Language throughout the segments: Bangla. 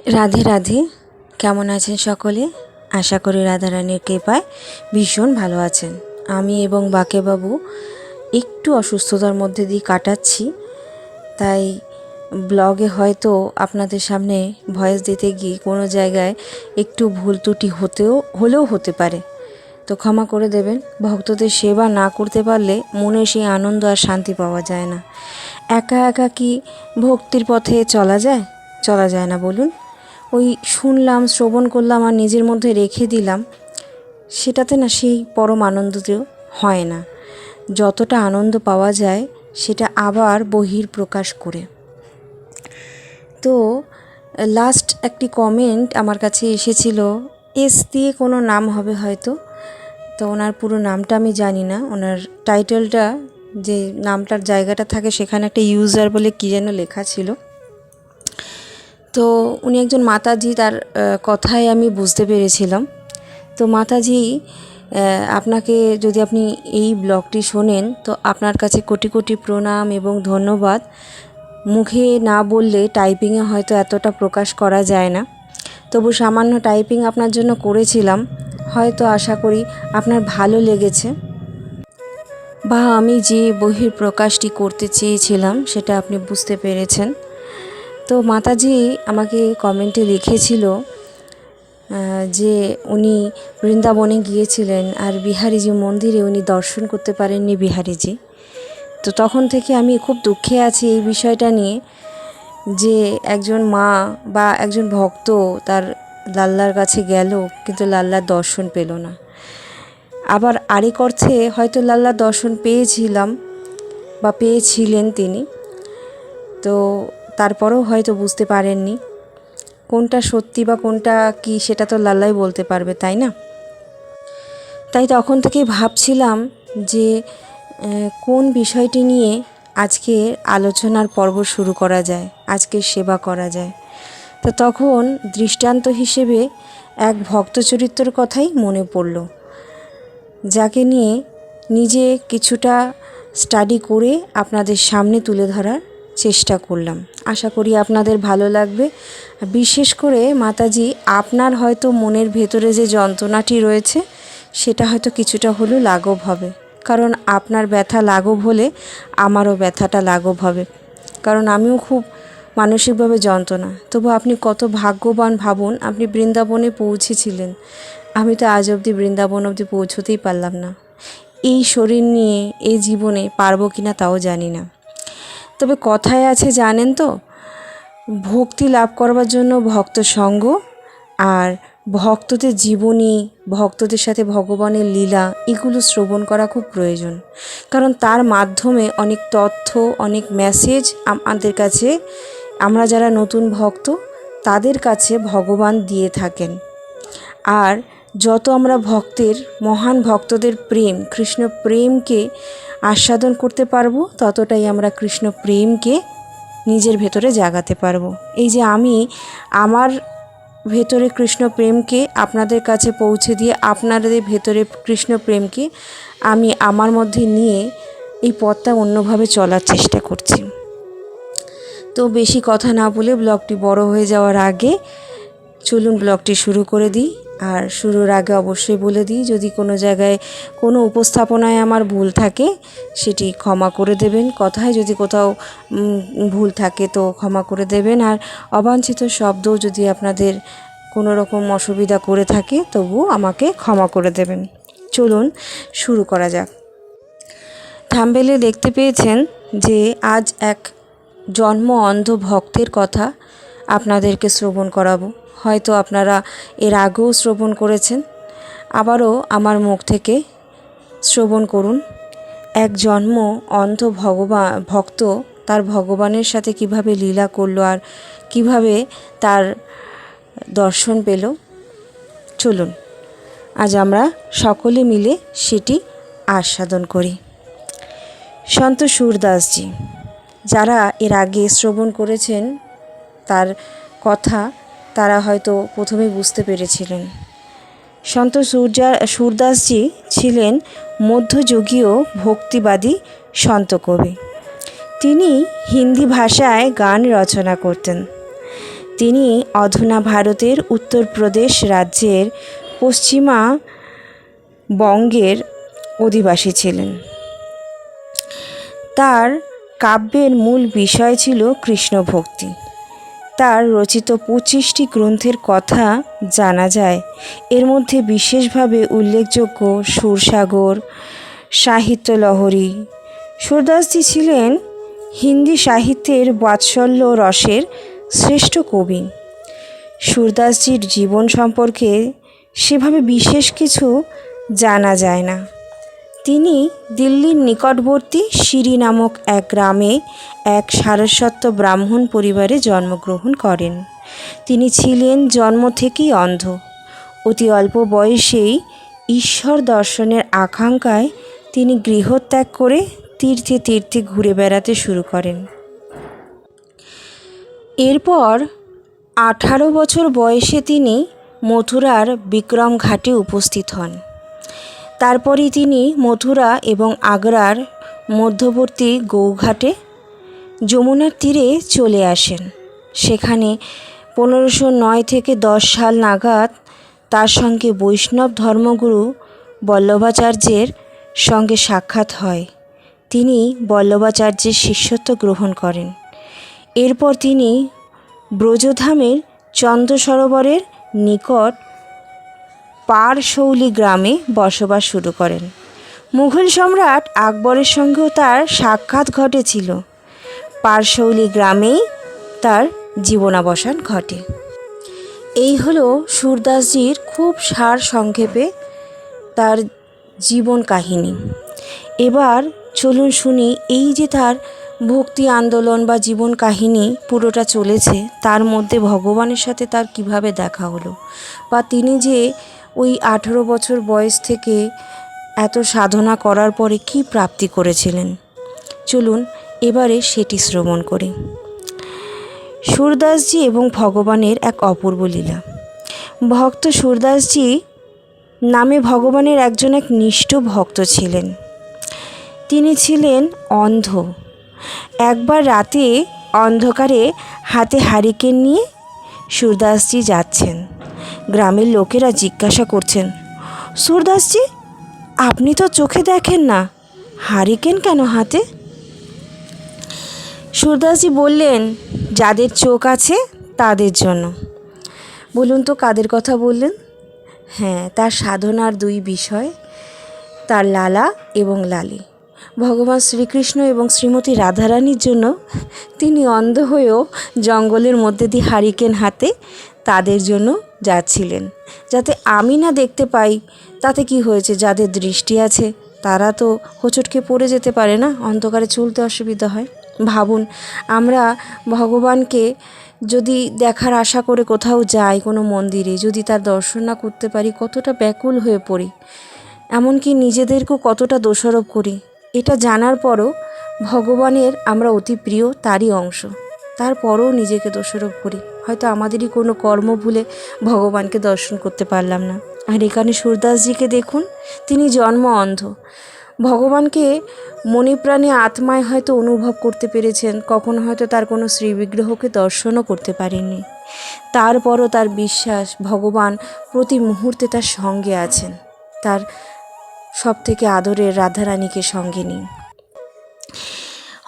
রাধে রাধে। কেমন আছেন সকলে? আশা করি রাধারানীর কৃপায় ভীষণ ভালো আছেন। আমি এবং বাকেবাবু একটু অসুস্থতার মধ্যে দিয়ে কাটাচ্ছি, তাই ব্লগে হয়তো আপনাদের সামনে ভয়েস দিতে গিয়ে কোনো জায়গায় একটু ভুল ত্রুটি হলেও হতে পারে, তো ক্ষমা করে দেবেন। ভক্তদের সেবা না করতে পারলে মনে সেই আনন্দ আর শান্তি পাওয়া যায় না। একা একা কি ভক্তির পথে চলা যায় না বলুন? ওই শুনলাম, শ্রবণ করলাম আর নিজের মধ্যে রেখে দিলাম, সেটাতে না সেই পরম আনন্দটিও হয় না। যতটা আনন্দ পাওয়া যায় সেটা আবার বহির প্রকাশ করে। তো লাস্ট একটি কমেন্ট আমার কাছে এসেছিল, এস দিয়ে কোনো নাম হবে হয়তো, তো ওনার পুরো নামটা আমি জানি না। ওনার টাইটেলটা, যে নামটার জায়গাটা থাকে সেখানে একটা ইউজার বলে কী যেন লেখা ছিল। তো উনি একজন মাতাজি, তার কথায় আমি বুঝতে পেরেছিলাম। তো মাতাজি, আপনাকে যদি আপনি এই ব্লগটি শোনেন তো আপনার কাছে কোটি কোটি প্রণাম এবং ধন্যবাদ। মুখে না বললে টাইপিংয়ে হয়তো এতটা প্রকাশ করা যায় না, তবু সামান্য টাইপিং আপনার জন্য করেছিলাম, হয়তো আশা করি আপনার ভালো লেগেছে, বা আমি যে বহির প্রকাশটি করতে চেয়েছিলাম সেটা আপনি বুঝতে পেরেছেন। তো মাতাজি আমাকে কমেন্টে লিখেছিল যে উনি বৃন্দাবনে গিয়েছিলেন আর বিহারীজি মন্দিরে উনি দর্শন করতে পারেননি বিহারীজি। তো তখন থেকে আমি খুব দুঃখে আছি এই বিষয়টা নিয়ে, যে একজন মা বা একজন ভক্ত তার লাল্লার কাছে গেল কিন্তু লাল্লার দর্শন পেল না। আবার আরেক অর্থে হয়তো লাল্লার দর্শন পেয়েছিলেন তিনি, তো তারপরেও হয়তো বুঝতে পারেননি কোনটা সত্যি বা কোনটা কি, সেটা তো লাল্লাই বলতে পারবে, তাই না? তাই তখন থেকেই ভাবছিলাম যে কোন বিষয়টি নিয়ে আজকে আলোচনার পর্ব শুরু করা যায়, আজকে সেবা করা যায়। তো তখন দৃষ্টান্ত হিসেবে এক ভক্ত চরিত্রের কথাই মনে পড়ল, যাকে নিয়ে নিজে কিছুটা স্টাডি করে আপনাদের সামনে তুলে ধরার চেষ্টা করলাম। আশা করি আপনাদের ভালো লাগবে। বিশেষ করে মাতাজি, আপনার হয়তো মনের ভেতরে যে যন্ত্রণাটি রয়েছে সেটা হয়তো কিছুটা হলেও লাঘব হবে, কারণ আপনার ব্যথা লাঘব হলে আমারও ব্যথাটা লাঘব হবে, কারণ আমিও খুব মানসিকভাবে যন্ত্রণা। তবু আপনি কত ভাগ্যবান ভাবুন, আপনি বৃন্দাবনে পৌঁছেছিলেন। আমি তো আজ অবধি বৃন্দাবন অবধি পৌঁছতেই পারলাম না। এই শরীর নিয়ে এই জীবনে পারবো কিনা তাও জানি না। তবে কথায় আছে জানেন তো, ভক্তি লাভ করবার জন্য ভক্ত সঙ্গ আর ভক্তদের জীবনী, ভক্তদের সাথে ভগবানের লীলা, এগুলো শ্রবণ করা খুব প্রয়োজন। কারণ তার মাধ্যমে অনেক তথ্য, অনেক মেসেজ আমাদের কাছে, আমরা যারা নতুন ভক্ত তাদের কাছে ভগবান দিয়ে থাকেন। আর যত আমরা মহান ভক্তদের প্রেম, কৃষ্ণ প্রেমকে আস্বাদন করতে পারবো, ততটাই আমরা কৃষ্ণ প্রেমকে নিজের ভেতরে জাগাতে পারবো। এই যে আমি আমার ভেতরে কৃষ্ণ প্রেমকে আপনাদের কাছে পৌঁছে দিয়ে আপনাদের ভেতরে কৃষ্ণ প্রেমকে আমি আমার মধ্যে নিয়ে এই পথটা অন্যভাবে চলার চেষ্টা করছি। তো বেশি কথা না বলে ব্লগটি বড় হয়ে যাওয়ার আগে চলুন ব্লগটি শুরু করে দিই। আর শুরুর আগে অবশ্যই বলে দিই, যদি কোনো জায়গায় কোনো উপস্থাপনায় আমার ভুল থাকে সেটি ক্ষমা করে দেবেন। কথায় যদি কোথাও ভুল থাকে তো ক্ষমা করে দেবেন। আর অবাঞ্ছিত শব্দও যদি আপনাদের কোনো রকম অসুবিধা করে থাকে তবু আমাকে ক্ষমা করে দেবেন। চলুন শুরু করা যাক। থাম্বনেলে দেখতে পেয়েছেন যে আজ এক জন্ম অন্ধ ভক্তের কথা আপনাদেরকে শ্রবণ করাবো। হয়তো আপনারা এর আগেও শ্রবণ করেছেন, আবারও আমার মুখ থেকে শ্রবণ করুন। এক জন্ম অন্ধ ভক্ত তার ভগবানের সাথে কিভাবে লীলা করলো আর কিভাবে তার দর্শন পেল। চলুন আজ আমরা সকলে মিলে সেটি আস্বাদন করি। সন্ত সুরদাসজি, যারা এর আগে শ্রবণ করেছেন তার কথা, তারা হয়তো প্রথমে বুঝতে পেরেছিলেন। সন্ত সুরদাসজি ছিলেন মধ্যযুগীয় ভক্তিবাদী সন্ত কবি। তিনি হিন্দি ভাষায় গান রচনা করতেন। তিনি অধুনা ভারতের উত্তরপ্রদেশ রাজ্যের পশ্চিমা বঙ্গের অধিবাসী ছিলেন। তার কাব্যের মূল বিষয় ছিল কৃষ্ণ ভক্তি। তার রচিত 25টি গ্রন্থের কথা জানা যায়। এর মধ্যে বিশেষভাবে উল্লেখযোগ্য সুরসাগর, সাহিত্য লহরী। সুরদাসজি ছিলেন হিন্দি সাহিত্যের বাৎসল্য রসের শ্রেষ্ঠ কবি। সুরদাসজির জীবন সম্পর্কে সেভাবে বিশেষ কিছু জানা যায় না। তিনি দিল্লির নিকটবর্তী সিরি নামক এক গ্রামে এক সারস্বত ব্রাহ্মণ পরিবারে জন্মগ্রহণ করেন। তিনি ছিলেন জন্ম থেকেই অন্ধ। অতি অল্প বয়সেই ঈশ্বর দর্শনের আকাঙ্ক্ষায় তিনি গৃহত্যাগ করে তীর্থে তীর্থে ঘুরে বেড়াতে শুরু করেন। এরপর 18 বছর বয়সে তিনি মথুরার বিক্রম ঘাটে উপস্থিত হন। তারপরই তিনি মথুরা এবং আগ্রার মধ্যবর্তী গৌঘাটে যমুনার তীরে চলে আসেন। সেখানে 1509 থেকে 10 সাল নাগাদ তার সঙ্গে বৈষ্ণব ধর্মগুরু বল্লভাচার্যের সঙ্গে সাক্ষাৎ হয়। তিনি বল্লভাচার্যের শিষ্যত্ব গ্রহণ করেন। এরপর তিনি ব্রজধামের চন্দ্র সরোবরের নিকট পারশৌলি গ্রামে বসবাস শুরু করেন। মুঘল সম্রাট আকবরের সঙ্গেও তার সাক্ষাৎ ঘটেছিল। পারশৌলি গ্রামেই তার জীবনাবসান ঘটে। এই হলো সুরদাসজির খুব সার সংক্ষেপে তার জীবন কাহিনী। এবার চলুন শুনি এই যে তার ভক্তি আন্দোলন বা জীবন কাহিনী পুরোটা চলেছে, তার মধ্যে ভগবানের সাথে তার কিভাবে দেখা হলো, বা তিনি যে ওই 18 বছর বয়স থেকে এত সাধনা করার পরে কি প্রাপ্তি করেছিলেন। চলুন এবারে সেটি শ্রবণ করি। সুরদাসজি এবং ভগবানের এক অপূর্ব লীলা। ভক্ত সুরদাসজি নামে ভগবানের এক নিষ্ঠ ভক্ত ছিলেন। তিনি ছিলেন অন্ধ। একবার রাতে অন্ধকারে হাতে হারিকেন নিয়ে সুরদাসজি যাচ্ছেন। গ্রামের লোকেরা জিজ্ঞাসা করছেন, সুরদাসজি, আপনি তো চোখে দেখেন না, হারিকেন কেন হাতে? সুরদাসজি বললেন, যাদের চোখ আছে তাদের জন্য। বলুন তো কাদের কথা বললেন? হ্যাঁ, তার সাধনার 2 বিষয়, তার লালা এবং লালী। ভগবান শ্রীকৃষ্ণ এবং শ্রীমতী রাধারানীর জন্য তিনি অন্ধ হয়েও জঙ্গলের মধ্যে দিয়ে হারিকেন হাতে তাদের জন্য যাচ্ছিলেন, যাতে আমি না দেখতে পাই। তাতে কি হয়েছে, যাদের দৃষ্টি আছে তারা তো হোঁচটকে পড়ে যেতে পারে না, অন্ধকারে চলতে অসুবিধা হয়। ভাবুন, আমরা ভগবানকে যদি দেখার আশা করে কোথাও যাই, কোনো মন্দিরে, যদি তার দর্শন না করতে পারি, কতটা ব্যাকুল হয়ে পড়ি, এমনকি নিজেদেরকেও কতটা দোষারোপ করি। এটা জানার পরও ভগবানের আমরা অতি প্রিয়, তারই অংশ, তারপরও নিজেকে দোষারোপ করি। হয়তো আমাদেরই কোনো কর্ম ভুলে ভগবানকে দর্শন করতে পারলাম না। আর এখানে সুরদাসজিকে দেখুন, তিনি জন্ম অন্ধ। ভগবানকে মনে প্রাণে আত্মায় হয়তো অনুভব করতে পেরেছেন, কখনো হয়তো তার কোনো শ্রীবিগ্রহকে দর্শনও করতে পারেননি। তারপরও তার বিশ্বাস ভগবান প্রতি মুহূর্তে তার সঙ্গে আছেন, তার সবথেকে আদরের রাধারানীকে সঙ্গে নিয়ে।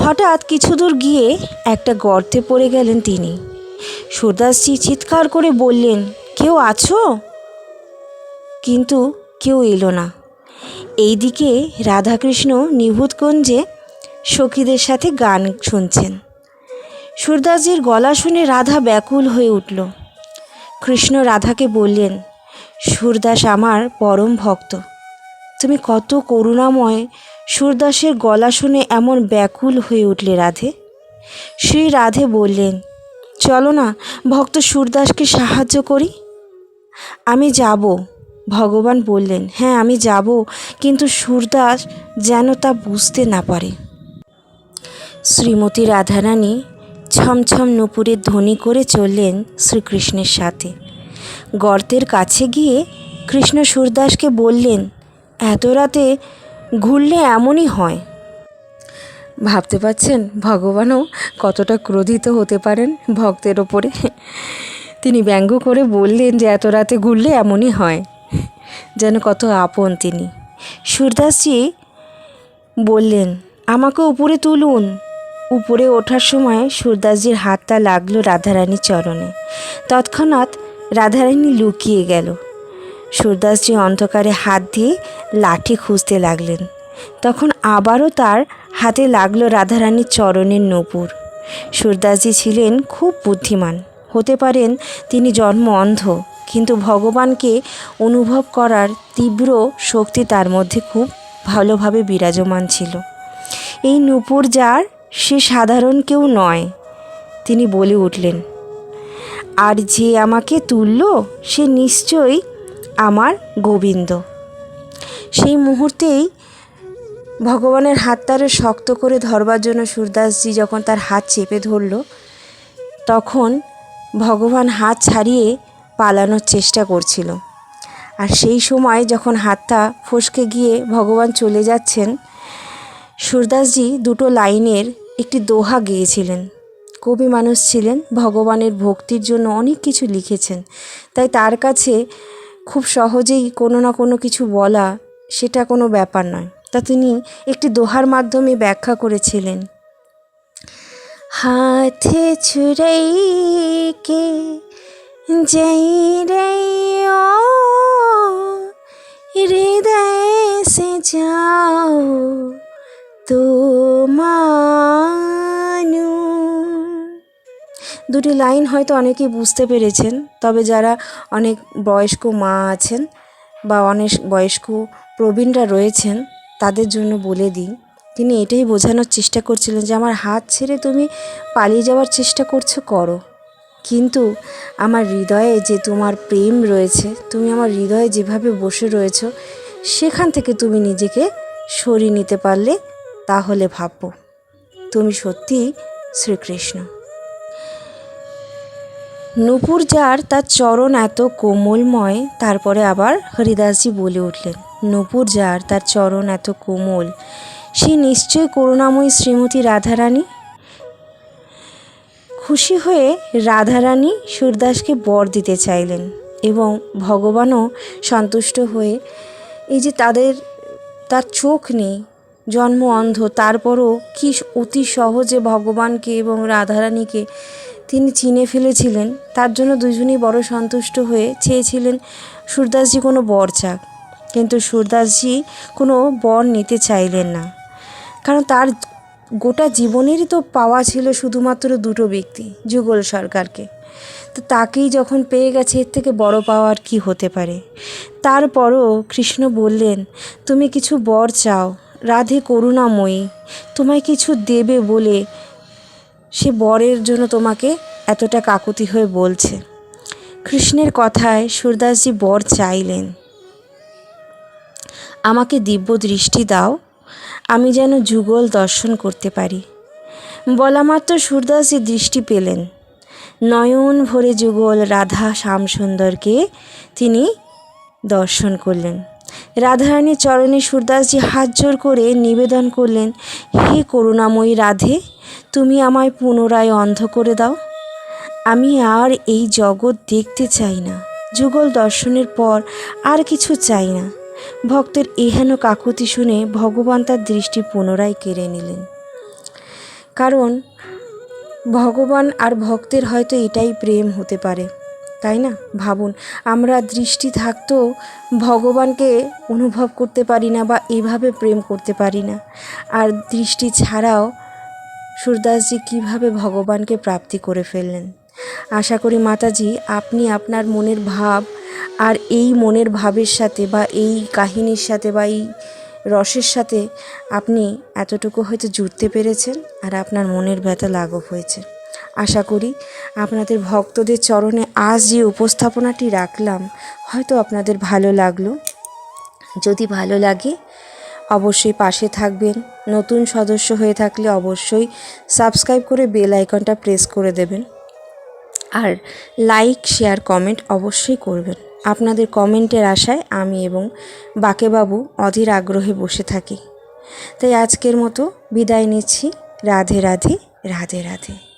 হঠাৎ কিছু দূর গিয়ে একটা গর্তে পড়ে গেলেন তিনি। সুরদাসজি চিৎকার করে বললেন, কেউ আছো? কিন্তু কেউ এলো না। এইদিকে রাধাকৃষ্ণ নিভৃতকুঞ্জে সখীদের সাথে গান শুনছেন। সুরদাসজির গলা শুনে রাধা ব্যাকুল হয়ে উঠল। কৃষ্ণ রাধাকে বললেন, সুরদাস আমার পরম ভক্ত, তুমি কত করুণাময়। সুরদাসের গলা শুনে এমন ব্যাকুল হয়ে উঠলে রাধে? শ্রী রাধে বললেন, চলো না ভক্ত সুরদাসকে সাহায্য করি। আমি যাব। ভগবান বললেন, হ্যাঁ আমি যাব, কিন্তু সুরদাস যেন তা বুঝতে না পারে। শ্রীমতী রাধারানী ছমছম নূপুরের ধ্বনি করে চললেন শ্রীকৃষ্ণের সাথে। গর্তের কাছে গিয়ে কৃষ্ণ সুরদাসকে বললেন, এত রাতে ঘুরলে এমনই হয়। ভাবতে পারছেন ভগবানও কতটা ক্রোধিত হতে পারেন ভক্তের ওপরে। তিনি ব্যঙ্গ করে বললেন যে এত রাতে ঘুরলে এমনই হয়, যেন কত আপন তিনি। সুরদাসজি বললেন, আমাকে উপরে তুলুন। উপরে ওঠার সময় সুরদাসজির হাতটা লাগলো রাধারানীর চরণে। তৎক্ষণাৎ রাধারানী লুকিয়ে গেল। সুরদাসজি অন্ধকারে হাত দিয়ে লাঠি খুঁজতে লাগলেন। তখন আবারও তার হাতে লাগলো রাধারানীর চরণের নূপুর। সুরদাসজি ছিলেন খুব বুদ্ধিমান। হতে পারেন তিনি জন্ম অন্ধ, কিন্তু ভগবানকে অনুভব করার তীব্র শক্তি তার মধ্যে খুব ভালোভাবে বিরাজমান ছিল। এই নূপুর যার, সে সাধারণ কেউ নয়। তিনি বলে উঠলেন, আর যে আমাকে তুলল সে নিশ্চয়ই আমার গোবিন্দ। সেই মুহূর্তেই ভগবানের হাতটা আরও শক্ত করে ধরবার জন্য সুরদাসজি যখন তার হাত চেপে ধরল, তখন ভগবান হাত ছাড়িয়ে পালানোর চেষ্টা করছিল। আর সেই সময় যখন হাতটা ফসকে গিয়ে ভগবান চলে যাচ্ছেন, সুরদাসজি দুটো লাইনের একটি দোহা গেয়েছিলেন। কবি মানুষ ছিলেন, ভগবানের ভক্তির জন্য অনেক কিছু লিখেছেন, তাই তার কাছে খুব সহজেই কোনো না কোনো কিছু বলা সেটা কোনো ব্যাপার নয়। তা তিনি একটি দোহার মাধ্যমে ব্যাখ্যা করেছিলেন, হাতে ছুড়াই কে যাই রে ও হৃদয় সে যাও তো মানু। দুটি লাইন হয়তো অনেকেই বুঝতে পেরেছেন, তবে যারা অনেক বয়স্ক মা আছেন বা অনেক বয়স্ক প্রবীণরা রয়েছেন তাদের জন্য বলে দিই, তিনি এটাই বোঝানোর চেষ্টা করছিলেন যে আমার হাত ছেড়ে তুমি পালিয়ে যাওয়ার চেষ্টা করছো, করো, কিন্তু আমার হৃদয়ে যে তোমার প্রেম রয়েছে, তুমি আমার হৃদয়ে যেভাবে বসে রয়েছো, সেখান থেকে তুমি নিজেকে সরিয়ে নিতে পারলে তাহলে ভাববো তুমি সত্যিই শ্রীকৃষ্ণ। নূপুর যার, তার চরণ এত কোমলময়। তারপরে আবার হরিদাসজি বলে উঠলেন, নূপুর যার, তার চরণ এত কোমল, সে নিশ্চয় করুণাময়ী শ্রীমতী রাধারানী। খুশি হয়ে রাধারানী সুরদাসকে বর দিতে চাইলেন এবং ভগবানও সন্তুষ্ট হয়ে, এই যে তার চোখ নেই, জন্ম অন্ধ, তারপরও কি অতি সহজে ভগবানকে এবং রাধারানীকে তিনি চিনে ফেলেছিলেন, তার জন্য দুজনেই বড় সন্তুষ্ট হয়ে চেয়েছিলেন সুরদাসজি কোনো বর চাক। কিন্তু সুরদাসজি কোনো বর নিতে চাইলেন না, কারণ তার গোটা জীবনেরই তো পাওয়া ছিল শুধুমাত্র দুটো ব্যক্তি, যুগল সরকারকে। তো তাকেই যখন পেয়ে গেছে, এর থেকে বড় পাওয়া আর কী হতে পারে। তারপরও কৃষ্ণ বললেন, তুমি কিছু বর চাও, রাধে করুণাময়ী, তোমায় কিছু দেবে বলে সে বরের জন্য তোমাকে এতটা কাকুতি হয়ে বলছে। কৃষ্ণের কথায় সুরদাসজি বর চাইলেন, আমাকে দিব্য দৃষ্টি দাও, আমি যেন যুগল দর্শন করতে পারি। বলা মাত্র সুরদাসজি দৃষ্টি পেলেন। নয়ন ভরে যুগল রাধা শ্যামসুন্দরকে তিনি দর্শন করলেন। রাধারানীর চরণে সুরদাসজি হাত জোর করে নিবেদন করলেন, হে করুণাময়ী রাধে, তুমি আমায় পুনরায় অন্ধ করে দাও। আমি আর এই জগৎ দেখতে চাই না, যুগল দর্শনের পর আর কিছু চাই না। ভক্তের এহেন কাকুতি শুনে ভগবান তার দৃষ্টি পুনরায় কেড়ে নিলেন। কারণ ভগবান আর ভক্তের হয়তো এটাই প্রেম হতে পারে, তাই না? ভাবুন, আমরা দৃষ্টি থাকতেও ভগবানকে অনুভব করতে পারি না বা এভাবে প্রেম করতে পারি না, আর দৃষ্টি ছাড়াও সুরদাসজি কীভাবে ভগবানকে প্রাপ্তি করে ফেললেন। আশা করি মাতাজি, আপনি আপনার মনের ভাব আর এই মনের ভাবের সাথে বা এই কাহিনীর সাথে বা এই রসের সাথে আপনি এতটুকু হয়তো জুড়তে পেরেছেন, আর আপনার মনের ব্যথা লাঘব হয়েছে। আশা করি আপনাদের ভক্তদের চরণে আজ যে উপস্থাপনাটি রাখলাম হয়তো আপনাদের ভালো লাগলো। যদি ভালো লাগে অবশ্যই পাশে থাকবেন। নতুন সদস্য হয়ে থাকলে অবশ্যই সাবস্ক্রাইব করে বেল আইকনটা প্রেস করে দেবেন, আর লাইক, শেয়ার, কমেন্ট অবশ্যই করবেন। আপনাদের কমেন্টের আশায় আমি এবং বাকেবাবু অধীর আগ্রহে বসে থাকি। তাই আজকের মতো বিদায় নিচ্ছি। রাধে রাধে, রাধে রাধে।